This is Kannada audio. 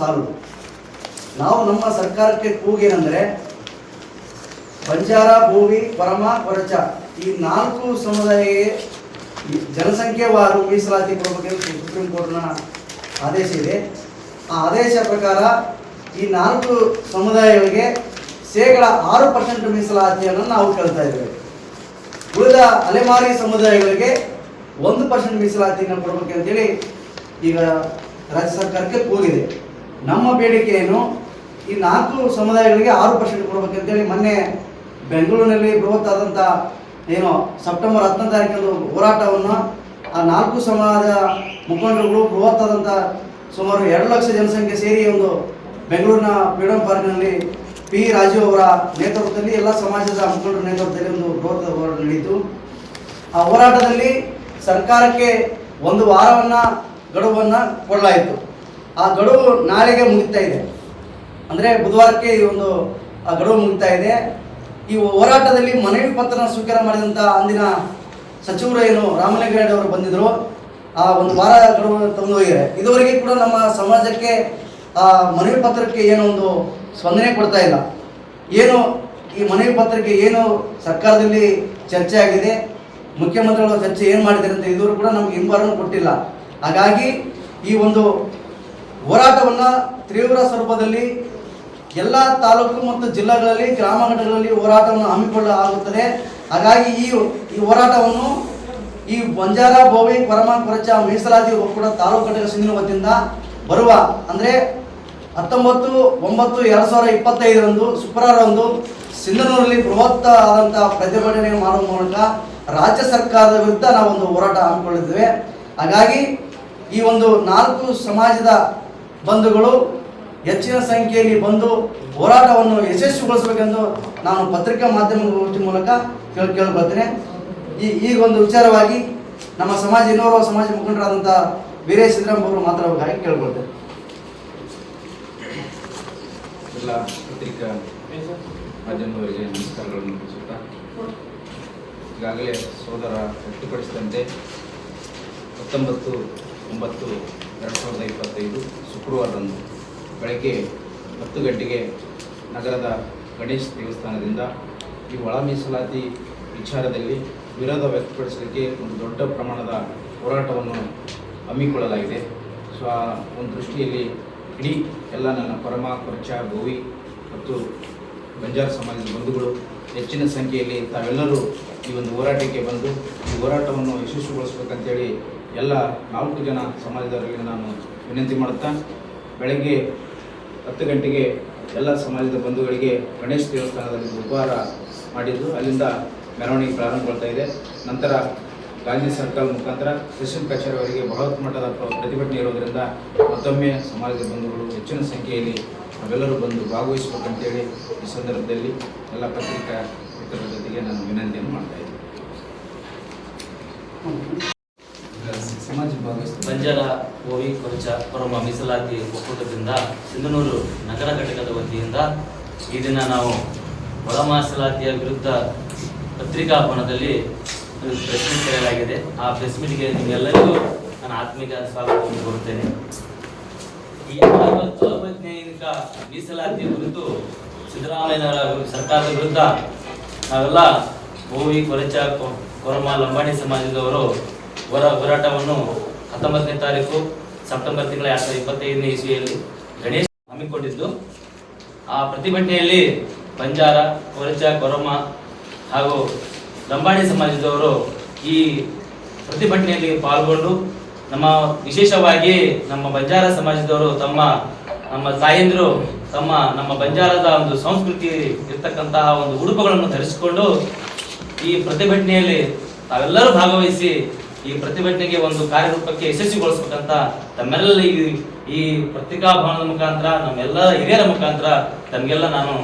ಸಾಲದು. ನಾವು ನಮ್ಮ ಸರ್ಕಾರಕ್ಕೆ ಕೂಗೇನೆಂದರೆ ಬಂಜಾರ, ಬೋವಿ, ಪರಮ, ಕೊರಚ ಈ 4 ಸಮುದಾಯಕ್ಕೆ ಜನಸಂಖ್ಯೆವಾರು ಮೀಸಲಾತಿ ಕೊಡಬೇಕೆಂದು ಸುಪ್ರೀಂ ಕೋರ್ಟ್ನ ಆದೇಶ ಇದೆ. ಆ ಆದೇಶ ಪ್ರಕಾರ ಈ 4 ಸಮುದಾಯಗಳಿಗೆ 6% ಮೀಸಲಾತಿಯನ್ನು ನಾವು ಕೇಳ್ತಾ ಇದ್ದೇವೆ. ಉಳಿದ ಅಲೆಮಾರಿ ಸಮುದಾಯಗಳಿಗೆ 1% ಮೀಸಲಾತಿಯನ್ನು ಕೊಡಬೇಕಂತೇಳಿ ಈಗ ರಾಜ್ಯ ಸರ್ಕಾರಕ್ಕೆ ಕೂಗಿದೆ. ನಮ್ಮ ಬೇಡಿಕೆಯನ್ನು ಈ 4 ಸಮುದಾಯಗಳಿಗೆ 6% ಕೊಡಬೇಕಂತೇಳಿ ಮೊನ್ನೆ ಬೆಂಗಳೂರಿನಲ್ಲಿ ಬೃಹತ್ತಾದಂಥ ಸೆಪ್ಟೆಂಬರ್ 10ನೇ ತಾರೀಕಂದು ಹೋರಾಟವನ್ನು ಆ 4 ಸಮಾಜ ಮುಖಂಡರುಗಳು ಬೃಹತ್ತಾದಂಥ ಸುಮಾರು 2 ಲಕ್ಷ ಜನಸಂಖ್ಯೆ ಸೇರಿ ಒಂದು ಬೆಂಗಳೂರಿನ ಫ್ರೀಡಂ ಪಾರ್ಕ್ನಲ್ಲಿ ಪಿ ರಾಜು ಅವರ ನೇತೃತ್ವದಲ್ಲಿ ಎಲ್ಲ ಸಮಾಜದ ಮುಖಂಡರ ನೇತೃತ್ವದಲ್ಲಿ ಒಂದು ಬೃಹತ್ ಹೋರಾಟ ನಡೆಯಿತು. ಆ ಹೋರಾಟದಲ್ಲಿ ಸರ್ಕಾರಕ್ಕೆ 1 ವಾರವನ್ನು ಗಡುವನ್ನು ಕೊಡಲಾಯಿತು. ಆ ಗಡುವು ನಾಳೆಗೆ ಮುಗಿತಾ ಇದೆ, ಅಂದರೆ ಬುಧವಾರಕ್ಕೆ ಈ ಒಂದು ಆ ಗಡುವು ಮುಗಿತಾ ಇದೆ. ಈ ಹೋರಾಟದಲ್ಲಿ ಮನವಿ ಪತ್ರ ಸ್ವೀಕಾರ ಮಾಡಿದಂಥ ಅಂದಿನ ಸಚಿವರು ರಾಮಲಿಂಗಾರೆಡ್ಡಿ ಅವರು ಬಂದಿದ್ದರು. ಆ 1 ವಾರ ಗಡುವು ತಂದು ಹೋಗಿದ್ದಾರೆ. ಇದುವರೆಗೆ ಕೂಡ ನಮ್ಮ ಸಮಾಜಕ್ಕೆ ಆ ಮನವಿ ಪತ್ರಕ್ಕೆ ಒಂದು ಸ್ಪಂದನೆ ಕೊಡ್ತಾ ಇಲ್ಲ. ಈ ಮನವಿ ಪತ್ರಕ್ಕೆ ಸರ್ಕಾರದಲ್ಲಿ ಚರ್ಚೆ ಆಗಿದೆ, ಮುಖ್ಯಮಂತ್ರಿಗಳ ಚರ್ಚೆ ಏನು ಮಾಡಿದ್ದಾರೆ ಅಂತ ಇದುವರೆಗೂ ಕೂಡ ನಮಗೆ ಹಿಂಬಾರನ್ನು ಕೊಟ್ಟಿಲ್ಲ. ಹಾಗಾಗಿ ಈ ಒಂದು ಹೋರಾಟವನ್ನು ತೀವ್ರ ಸ್ವರೂಪದಲ್ಲಿ ಎಲ್ಲ ತಾಲೂಕು ಮತ್ತು ಜಿಲ್ಲೆಗಳಲ್ಲಿ, ಗ್ರಾಮ ಘಟಕಗಳಲ್ಲಿ ಹೋರಾಟವನ್ನು ಹಮ್ಮಿಕೊಳ್ಳಲಾಗುತ್ತದೆ. ಹಾಗಾಗಿ ಈ ಹೋರಾಟವನ್ನು ಈ ಬಂಜಾರ, ಬೋವಿ, ಪರಮ, ಕೊರಚ ಮೀಸಲಾತಿ ಒಕ್ಕೂಟ ತಾಲೂಕು ಘಟಕ ಸಿಂಧಿನ ವತಿಯಿಂದ ಬರುವ ಅಂದರೆ 19/9/2025 ಶುಕ್ರವಾರದಂದು ಸಿಂಧನೂರಲ್ಲಿ ಬೃಹತ್ ಆದಂಥ ಪ್ರತಿಭಟನೆ ಮಾಡುವ ಮೂಲಕ ರಾಜ್ಯ ಸರ್ಕಾರದ ವಿರುದ್ಧ ನಾವೊಂದು ಹೋರಾಟ ಹಮ್ಮಿಕೊಂಡಿದ್ದೇವೆ. ಹಾಗಾಗಿ ಈ ಒಂದು 4 ಸಮಾಜದ ಬಂಧುಗಳು ಹೆಚ್ಚಿನ ಸಂಖ್ಯೆಯಲ್ಲಿ ಬಂದು ಹೋರಾಟವನ್ನು ಯಶಸ್ವಿಗೊಳಿಸಬೇಕೆಂದು ನಾನು ಪತ್ರಿಕಾ ಮಾಧ್ಯಮಗಳ ಮೂಲಕ ಕೇಳ್ಕೊಳ್ತೇನೆ. ಈ ಒಂದು ವಿಚಾರವಾಗಿ ನಮ್ಮ ಇನ್ನೋರ್ವ ಸಮಾಜ ಮುಖಂಡರಾದಂಥ ವೀರೇಶ್ ಸಿದ್ದರಾಮ್ ಅವರು ಮಾತಾಡಬೇಕಾಗಿ ಕೇಳ್ಕೊಳ್ತೇನೆ. ಎಲ್ಲ ಪತ್ರಿಕಾ ಮಾಧ್ಯಮದವರಿಗೆ ನಮಸ್ಕಾರಗಳನ್ನು ತಿಳಿಸುತ್ತಾ, ಈಗಾಗಲೇ ಸೋದರ ವ್ಯಕ್ತಪಡಿಸಿದಂತೆ 19/9/2025 ಶುಕ್ರವಾರದಂದು ಬೆಳಗ್ಗೆ 10 ಗಂಟೆಗೆ ನಗರದ ಗಣೇಶ್ ದೇವಸ್ಥಾನದಿಂದ ಈ ಒಳ ಮೀಸಲಾತಿ ವಿಚಾರದಲ್ಲಿ ವಿರೋಧ ವ್ಯಕ್ತಪಡಿಸಲಿಕ್ಕೆ ಒಂದು ದೊಡ್ಡ ಪ್ರಮಾಣದ ಹೋರಾಟವನ್ನು ಹಮ್ಮಿಕೊಳ್ಳಲಾಗಿದೆ. ಸೊ ಆ ಒಂದು ದೃಷ್ಟಿಯಲ್ಲಿ ಇಡೀ ಎಲ್ಲ ನನ್ನ ಪರಮ, ಕೊರಚ, ಬೋವಿ ಮತ್ತು ಬಂಜಾರ ಸಮಾಜದ ಬಂಧುಗಳು ಹೆಚ್ಚಿನ ಸಂಖ್ಯೆಯಲ್ಲಿ ತಾವೆಲ್ಲರೂ ಈ ಒಂದು ಹೋರಾಟಕ್ಕೆ ಬಂದು ಈ ಹೋರಾಟವನ್ನು ಯಶಸ್ವಿಗೊಳಿಸಬೇಕಂತೇಳಿ ಎಲ್ಲ 4 ಜನ ಸಮಾಜದವರಿಗೆ ನಾನು ವಿನಂತಿ ಮಾಡುತ್ತಾ, ಬೆಳಗ್ಗೆ 10 ಗಂಟೆಗೆ ಎಲ್ಲ ಸಮಾಜದ ಬಂಧುಗಳಿಗೆ ಗಣೇಶ್ ದೇವಸ್ಥಾನದಲ್ಲಿ ಉಪಹಾರ ಮಾಡಿದ್ದು, ಅಲ್ಲಿಂದ ಮೆರವಣಿಗೆ ಪ್ರಾರಂಭಗೊಳ್ತಾ ಇದೆ. ನಂತರ ಗಾಂಧಿ ಸರ್ಕಲ್ ಮುಖಾಂತರ ಸೆಷನ್ ಕಚೇರಿವರೆಗೆ ಬೃಹತ್ ಮಟ್ಟದ ಪ್ರತಿಭಟನೆ ಇರೋದರಿಂದ ಮತ್ತೊಮ್ಮೆ ಸಮಾಜದ ಬಂಧುಗಳು ಹೆಚ್ಚಿನ ಸಂಖ್ಯೆಯಲ್ಲಿ ನಾವೆಲ್ಲರೂ ಬಂದು ಭಾಗವಹಿಸಬೇಕಂತೇಳಿ ಈ ಸಂದರ್ಭದಲ್ಲಿ ಎಲ್ಲ ಪತ್ರಿಕಾ ಮಿತ್ರರ ಜೊತೆಗೆ ನಾನು ವಿನಂತಿಯನ್ನು ಮಾಡ್ತಾ ಇದ್ದೀನಿ. ಸಮಾಜ ಬಂಜಾರ, ಬೋವಿ, ಕೊರಚ, ಪರಮ ಮೀಸಲಾತಿ ಒಕ್ಕೂಟದಿಂದ ಸಿಂಧನೂರು ನಗರ ಘಟಕದ ವತಿಯಿಂದ ಈ ದಿನ ನಾವು ಒಳ ಮೀಸಲಾತಿಯ ವಿರುದ್ಧ ಪತ್ರಿಕಾ ಭವನದಲ್ಲಿ ಪ್ರೆಸ್ ಮೀಟ್ ಕರೆಯಲಾಗಿದೆ. ಆ ಪ್ರೆಸ್ ಮೀಟ್ಗೆ ನಿಮ್ಮೆಲ್ಲರಿಗೂ ನಾನು ಆತ್ಮೀಯ ಸ್ವಾಗತವನ್ನು ಕೋರುತ್ತೇನೆ. ಈ ಅವೈಜ್ಞಾನಿಕ ಮೀಸಲಾತಿಯ ಕುರಿತು ಸಿದ್ದರಾಮಯ್ಯ ಸರ್ಕಾರದ ವಿರುದ್ಧ ನಾವೆಲ್ಲ ಬೋವಿ, ಕೊರಚ, ಕೊರಮ, ಲಂಬಾಣಿ ಸಮಾಜದವರು ಹೋರಾಟವನ್ನು 19ನೇ ತಾರೀಕು ಸೆಪ್ಟೆಂಬರ್ ತಿಂಗಳ 2025ನೇ ಇಸ್ವಿಯಲ್ಲಿ ಗಣೇಶ್ ಹಮ್ಮಿಕೊಂಡಿದ್ದು, ಆ ಪ್ರತಿಭಟನೆಯಲ್ಲಿ ಬಂಜಾರ, ಕೊರಚ, ಕೊರಮ ಹಾಗೂ ಲಂಬಾಣಿ ಸಮಾಜದವರು ಈ ಪ್ರತಿಭಟನೆಯಲ್ಲಿ ಪಾಲ್ಗೊಂಡು ವಿಶೇಷವಾಗಿ ನಮ್ಮ ಬಂಜಾರ ಸಮಾಜದವರು ನಮ್ಮ ತಾಯಂದಿರು ನಮ್ಮ ಬಂಜಾರದ ಒಂದು ಸಂಸ್ಕೃತಿ ಇರ್ತಕ್ಕಂತಹ ಒಂದು ಉಡುಪುಗಳನ್ನು ಧರಿಸಿಕೊಂಡು ಈ ಪ್ರತಿಭಟನೆಯಲ್ಲಿ ತಾವೆಲ್ಲರೂ ಭಾಗವಹಿಸಿ ಈ ಪ್ರತಿಭಟನೆಗೆ ಒಂದು ಕಾರ್ಯರೂಪಕ್ಕೆ ಯಶಸ್ವಿಗೊಳಿಸಬೇಕಂತ ತಮ್ಮೆಲ್ಲ ಈ ಪತ್ರಿಕಾ ಭವನದ ಮುಖಾಂತರ ನಮ್ಮೆಲ್ಲ ಹಿರಿಯರ ಮುಖಾಂತರ ತಮಗೆಲ್ಲ ನಾನು